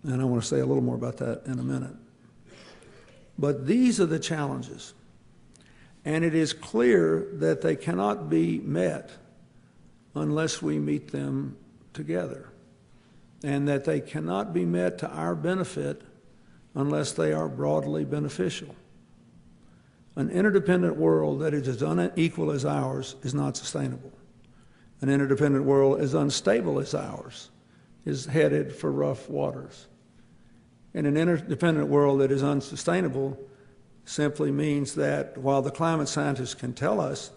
And I want to say a little more about that in a minute. But these are the challenges. And it is clear that they cannot be met unless we meet them together. And that they cannot be met to our benefit unless they are broadly beneficial. An interdependent world that is as unequal as ours is not sustainable. An interdependent world as unstable as ours is headed for rough waters. And an interdependent world that is unsustainable simply means that while the climate scientists can tell us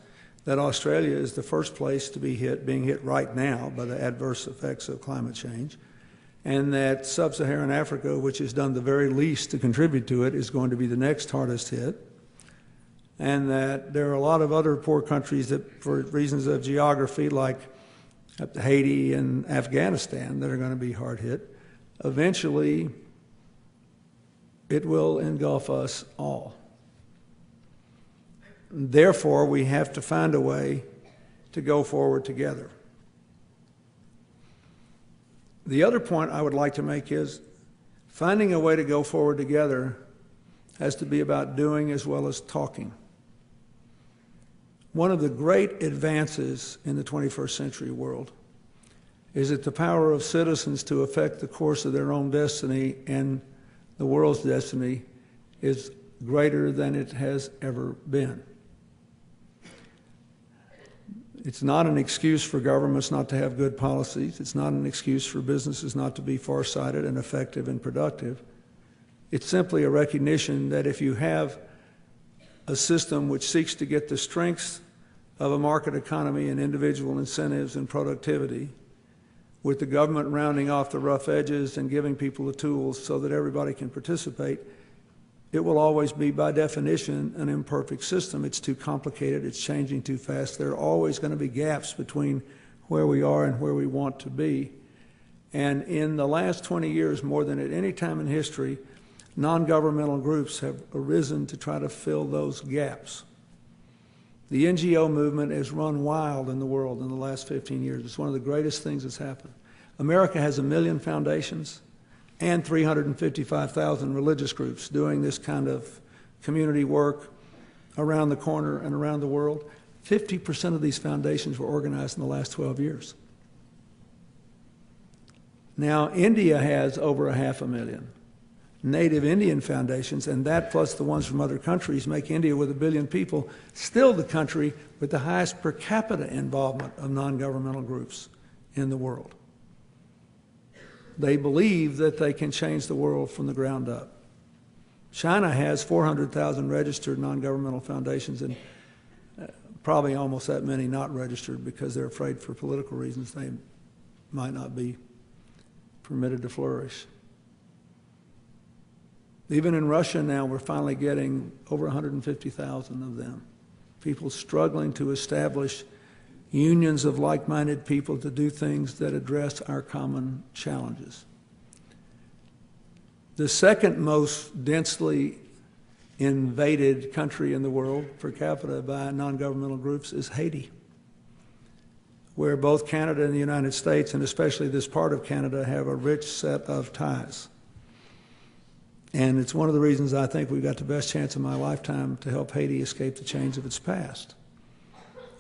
that Australia is the first place to be being hit right now by the adverse effects of climate change, and that sub-Saharan Africa, which has done the very least to contribute to it, is going to be the next hardest hit, and that there are a lot of other poor countries that, for reasons of geography, like Haiti and Afghanistan, that are going to be hard hit. Eventually, it will engulf us all. Therefore, we have to find a way to go forward together. The other point I would like to make is finding a way to go forward together has to be about doing as well as talking. One of the great advances in the 21st century world is that the power of citizens to affect the course of their own destiny and the world's destiny is greater than it has ever been. It's not an excuse for governments not to have good policies. It's not an excuse for businesses not to be farsighted and effective and productive. It's simply a recognition that if you have a system which seeks to get the strengths of a market economy and individual incentives and productivity, with the government rounding off the rough edges and giving people the tools so that everybody can participate, it will always be, by definition, an imperfect system. It's too complicated. It's changing too fast. There are always going to be gaps between where we are and where we want to be. And in the last 20 years, more than at any time in history, non-governmental groups have arisen to try to fill those gaps. The NGO movement has run wild in the world in the last 15 years. It's one of the greatest things that's happened. America has 1 million foundations and 355,000 religious groups doing this kind of community work around the corner and around the world. 50% of these foundations were organized in the last 12 years. Now, India has over 500,000 native Indian foundations, and that plus the ones from other countries make India, with 1 billion people, still the country with the highest per capita involvement of non-governmental groups in the world. They believe that they can change the world from the ground up. China has 400,000 registered non-governmental foundations, and probably almost that many not registered because they're afraid for political reasons they might not be permitted to flourish. Even in Russia now, we're finally getting over 150,000 of them. People struggling to establish unions of like-minded people to do things that address our common challenges. The second most densely invaded country in the world per capita by non-governmental groups is Haiti, where both Canada and the United States, and especially this part of Canada, have a rich set of ties. And it's one of the reasons I think we've got the best chance of my lifetime to help Haiti escape the chains of its past.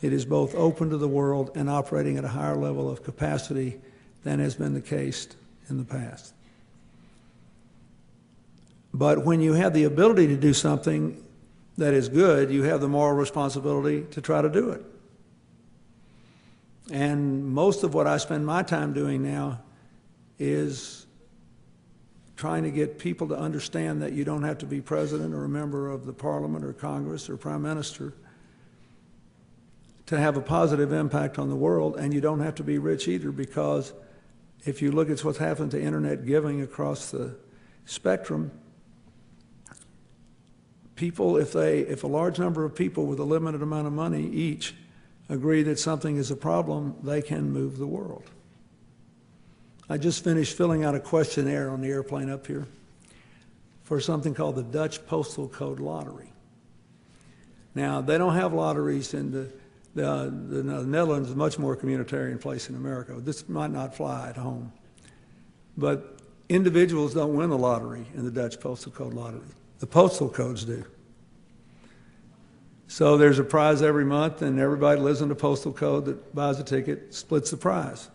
It is both open to the world and operating at a higher level of capacity than has been the case in the past. But when you have the ability to do something that is good, you have the moral responsibility to try to do it. And most of what I spend my time doing now is trying to get people to understand that you don't have to be president or a member of the parliament or Congress or prime minister to have a positive impact on the world, and you don't have to be rich either, because if you look at what's happened to internet giving across the spectrum, people, if a large number of people with a limited amount of money each agree that something is a problem, they can move the world. I just finished filling out a questionnaire on the airplane up here for something called the Dutch Postal Code Lottery. Now, they don't have lotteries in the Netherlands is a much more communitarian place in America. This might not fly at home. But individuals don't win the lottery in the Dutch postal code lottery. The postal codes do. So there's a prize every month, and everybody lives in the postal code that buys a ticket, splits the prize.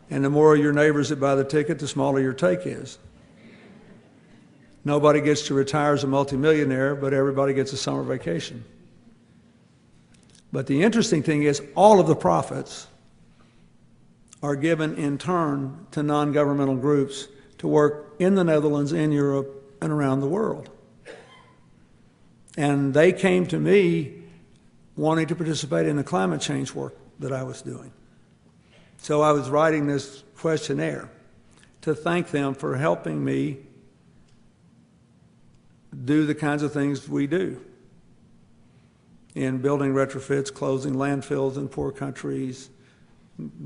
And the more your neighbors that buy the ticket, the smaller your take is. Nobody gets to retire as a multimillionaire, but everybody gets a summer vacation. But the interesting thing is all of the profits are given in turn to non-governmental groups to work in the Netherlands, in Europe, and around the world. And they came to me wanting to participate in the climate change work that I was doing. So I was writing this questionnaire to thank them for helping me do the kinds of things we do in building retrofits, closing landfills in poor countries,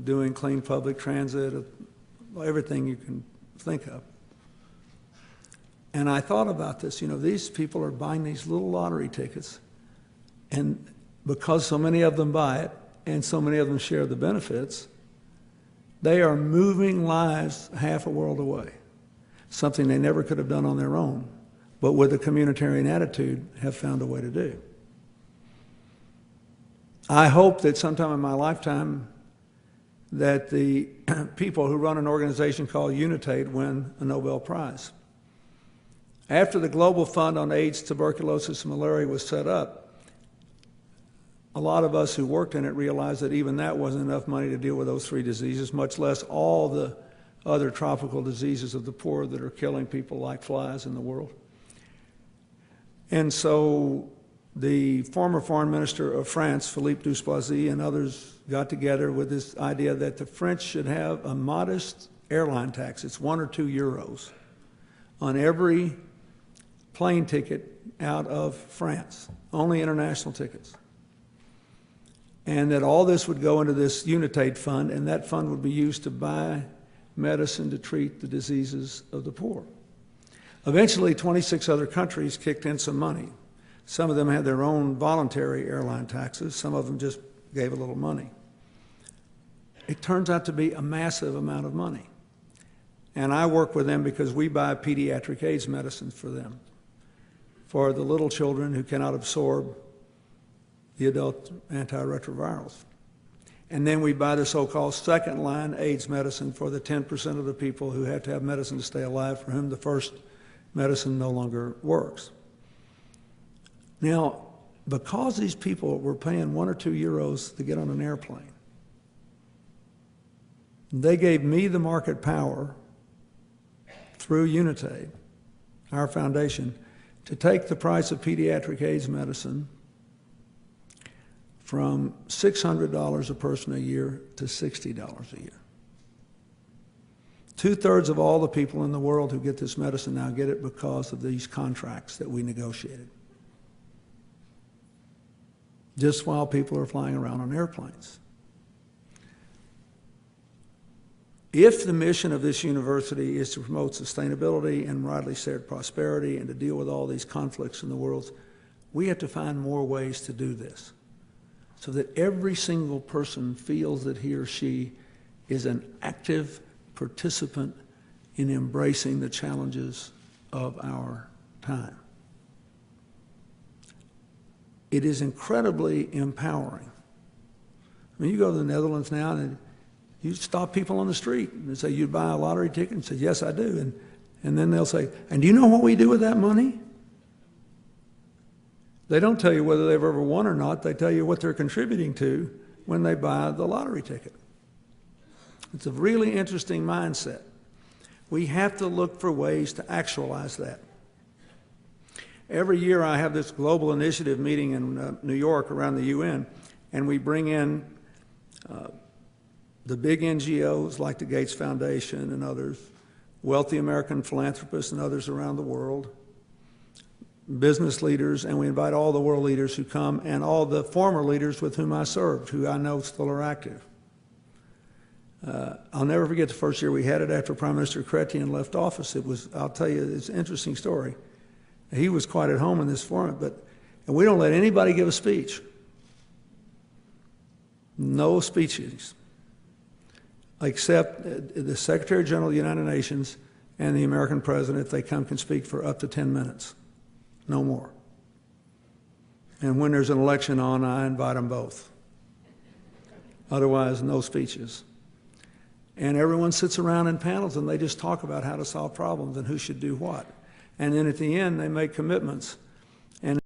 doing clean public transit, everything you can think of. And I thought about this, these people are buying these little lottery tickets, and because so many of them buy it and so many of them share the benefits, they are moving lives half a world away, something they never could have done on their own, but with a communitarian attitude have found a way to do. I hope that sometime in my lifetime that the people who run an organization called Unitate win a Nobel Prize. After the Global Fund on AIDS, Tuberculosis, and Malaria was set up, a lot of us who worked in it realized that even that wasn't enough money to deal with those three diseases, much less all the other tropical diseases of the poor that are killing people like flies in the world. And so the former foreign minister of France, Philippe Douste-Blazy, and others got together with this idea that the French should have a modest airline tax. It's 1 or 2 euros on every plane ticket out of France, only international tickets. And that all this would go into this Unitate fund, and that fund would be used to buy medicine to treat the diseases of the poor. Eventually, 26 other countries kicked in some money. Some of them had their own voluntary airline taxes. Some of them just gave a little money. It turns out to be a massive amount of money. And I work with them because we buy pediatric AIDS medicines for them, for the little children who cannot absorb the adult antiretrovirals. And then we buy the so-called second-line AIDS medicine for the 10% of the people who have to have medicine to stay alive, for whom the first medicine no longer works. Now, because these people were paying 1 or 2 euros to get on an airplane, they gave me the market power through Unitate, our foundation, to take the price of pediatric AIDS medicine from $600 a person a year to $60 a year. 2/3 of all the people in the world who get this medicine now get it because of these contracts that we negotiated, just while people are flying around on airplanes. If the mission of this university is to promote sustainability and widely shared prosperity and to deal with all these conflicts in the world, we have to find more ways to do this so that every single person feels that he or she is an active participant in embracing the challenges of our time. It is incredibly empowering. I mean, you go to the Netherlands now and you stop people on the street and say, "You buy a lottery ticket?" And say, "Yes, I do." And then they'll say, "And do you know what we do with that money?" They don't tell you whether they've ever won or not. They tell you what they're contributing to when they buy the lottery ticket. It's a really interesting mindset. We have to look for ways to actualize that. Every year I have this global initiative meeting in New York around the UN, and we bring in the big NGOs like the Gates Foundation and others, wealthy American philanthropists and others around the world, business leaders, and we invite all the world leaders who come and all the former leaders with whom I served, who I know still are active. I'll never forget the first year we had it after Prime Minister Chrétien left office. I'll tell you, it's an interesting story. He was quite at home in this format, and we don't let anybody give a speech. No speeches. except the Secretary General of the United Nations and the American President, if they come, can speak for up to 10 minutes, no more. And when there's an election on, I invite them both. Otherwise, no speeches. And everyone sits around in panels and they just talk about how to solve problems and who should do what. And then at the end, they make commitments.